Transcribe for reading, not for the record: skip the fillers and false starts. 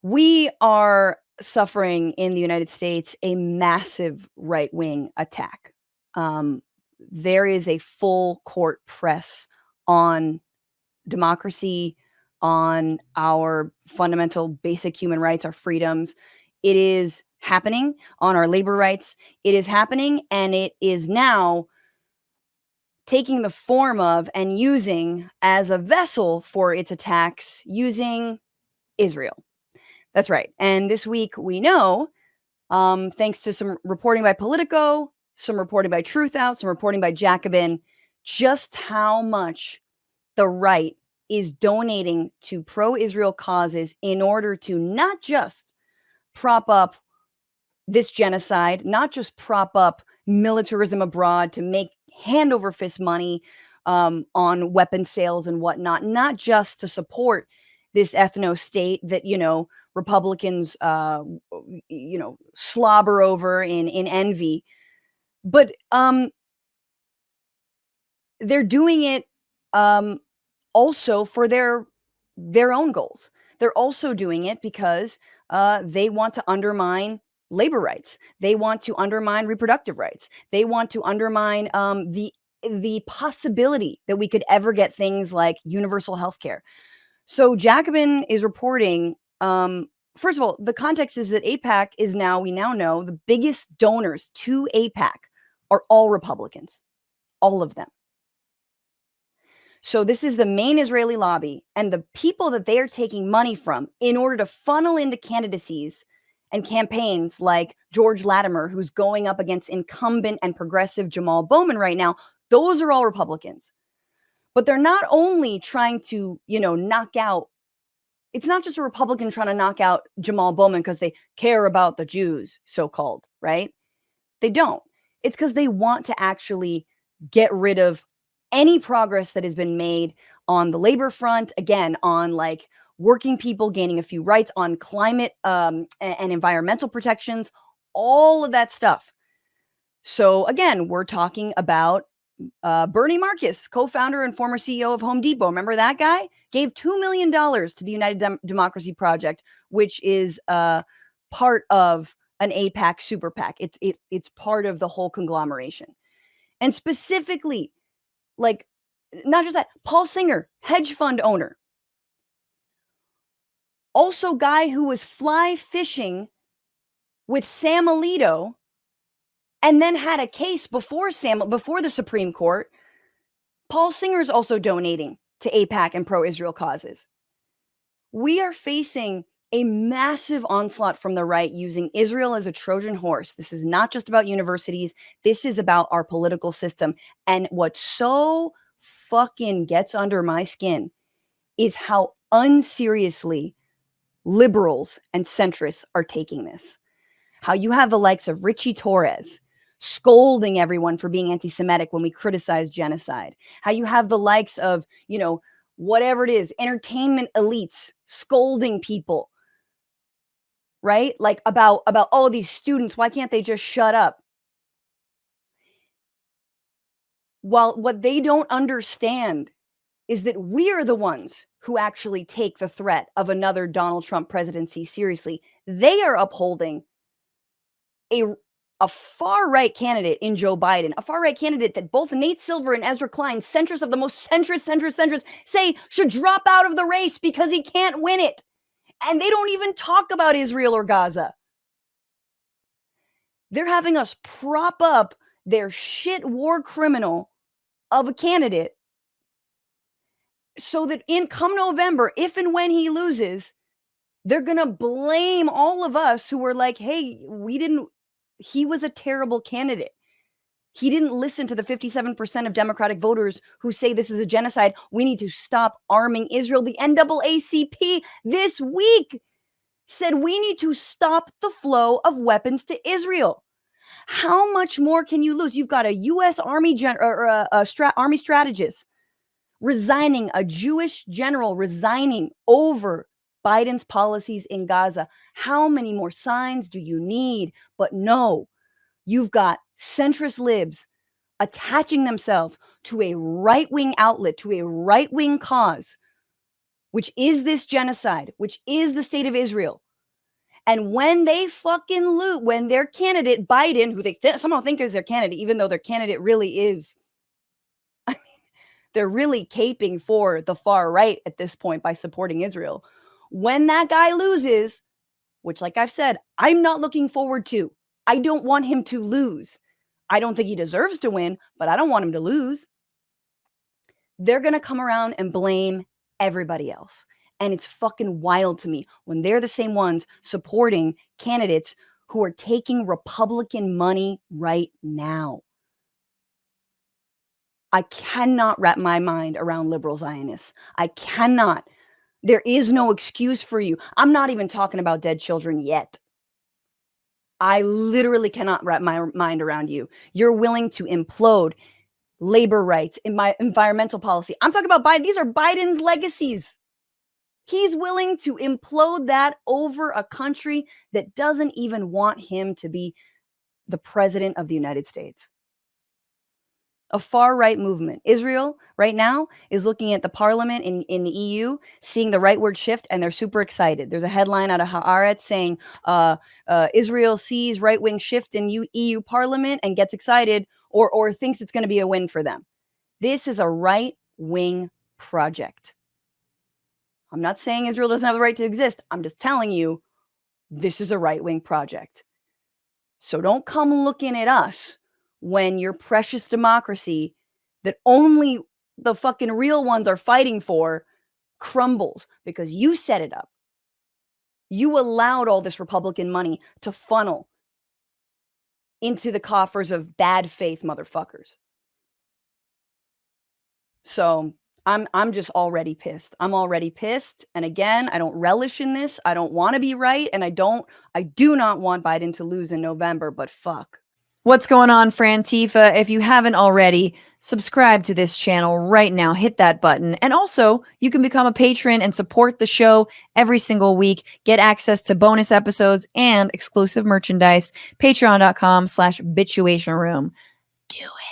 We are suffering in the United States a massive right-wing attack. Um, there is a full court press on democracy, on our fundamental basic human rights, our freedoms. It is happening on our labor rights. It is happening, and it is now taking the form of and using as a vessel for its attacks, using Israel. That's right. And this week we know, thanks to some reporting by Politico, some reporting by Truthout, some reporting by Jacobin, just how much the right is donating to pro-Israel causes in order to not just prop up this genocide, not just prop up militarism abroad to make hand over fist money on weapon sales and whatnot, not just to support this ethno state that, Republicans, slobber over in envy, but they're doing it also for their own goals. They're also doing it because they want to undermine labor rights. They want to undermine reproductive rights. They want to undermine the possibility that we could ever get things like universal health care. So Jacobin is reporting, first of all, the context is that AIPAC is now, we now know, the biggest donors to AIPAC are all Republicans, all of them. So this is the main Israeli lobby, and the people that they are taking money from in order to funnel into candidacies and campaigns like George Latimer, who's going up against incumbent and progressive Jamaal Bowman right now, those are all Republicans. But they're not only trying to, knock out, it's not just a Republican trying to knock out Jamaal Bowman because they care about the Jews, so-called, right? They don't. It's because they want to actually get rid of any progress that has been made on the labor front, again, on like working people gaining a few rights, on climate and environmental protections, all of that stuff. So again, we're talking about Bernie Marcus, co-founder and former CEO of Home Depot. Remember that guy? Gave $2 million to the United Democracy Project, which is part of an AIPAC super PAC. It's part of the whole conglomeration. And specifically, like, not just that, Paul Singer, hedge fund owner. Also guy who was fly fishing with Sam Alito and then had a case before the Supreme Court. Paul Singer is also donating to AIPAC and pro-Israel causes. We are facing a massive onslaught from the right using Israel as a Trojan horse. This is not just about universities. This is about our political system. And what so fucking gets under my skin is how unseriously liberals and centrists are taking this. How you have the likes of Richie Torres scolding everyone for being anti-Semitic when we criticize genocide. How you have the likes of, whatever it is, entertainment elites scolding people, right? Like about, oh, these students, why can't they just shut up? Well, what they don't understand is that we are the ones who actually take the threat of another Donald Trump presidency seriously. They are upholding a far-right candidate in Joe Biden, a far-right candidate that both Nate Silver and Ezra Klein, centrists of the most centrist, say should drop out of the race because he can't win it. And they don't even talk about Israel or Gaza. They're having us prop up their shit war criminal of a candidate so that come November, if and when he loses, they're going to blame all of us who were like, hey, he was a terrible candidate. He didn't listen to the 57% of Democratic voters who say this is a genocide. We need to stop arming Israel. The NAACP this week said we need to stop the flow of weapons to Israel. How much more can you lose? You've got a U.S. Army Army strategist resigning, a Jewish general resigning over Biden's policies in Gaza. How many more signs do you need? But no, you've got centrist libs attaching themselves to a right-wing outlet, to a right-wing cause, which is this genocide, which is the state of Israel, And when they fucking loot, when their candidate, Biden, who they somehow think is their candidate, even though their candidate really is, I mean, they're really caping for the far right at this point by supporting Israel. When that guy loses, which, like I've said, I'm not looking forward to. I don't want him to lose. I don't think he deserves to win, but I don't want him to lose. They're going to come around and blame everybody else. And it's fucking wild to me when they're the same ones supporting candidates who are taking Republican money right now. I cannot wrap my mind around liberal Zionists. I cannot. There is no excuse for you. I'm not even talking about dead children yet. I literally cannot wrap my mind around you. You're willing to implode labor rights, in my environmental policy. I'm talking about Biden. These are Biden's legacies. He's willing to implode that over a country that doesn't even want him to be the president of the United States. A far-right movement. Israel right now is looking at the parliament in the EU, seeing the rightward shift, and they're super excited. There's a headline out of Haaretz saying Israel sees right-wing shift in EU parliament and gets excited or thinks it's going to be a win for them. This is a right-wing project. I'm not saying Israel doesn't have the right to exist. I'm just telling you this is a right-wing project. So don't come looking at us when your precious democracy that only the fucking real ones are fighting for crumbles because you set it up. You allowed all this Republican money to funnel into the coffers of bad faith motherfuckers. So I'm just already pissed. I'm already pissed. And again, I don't relish in this. I don't want to be right. And I do not want Biden to lose in November, but fuck. What's going on, Frantifa? If you haven't already, subscribe to this channel right now. Hit that button. And also, you can become a patron and support the show every single week. Get access to bonus episodes and exclusive merchandise. Patreon.com/Bitchuation Room. Do it.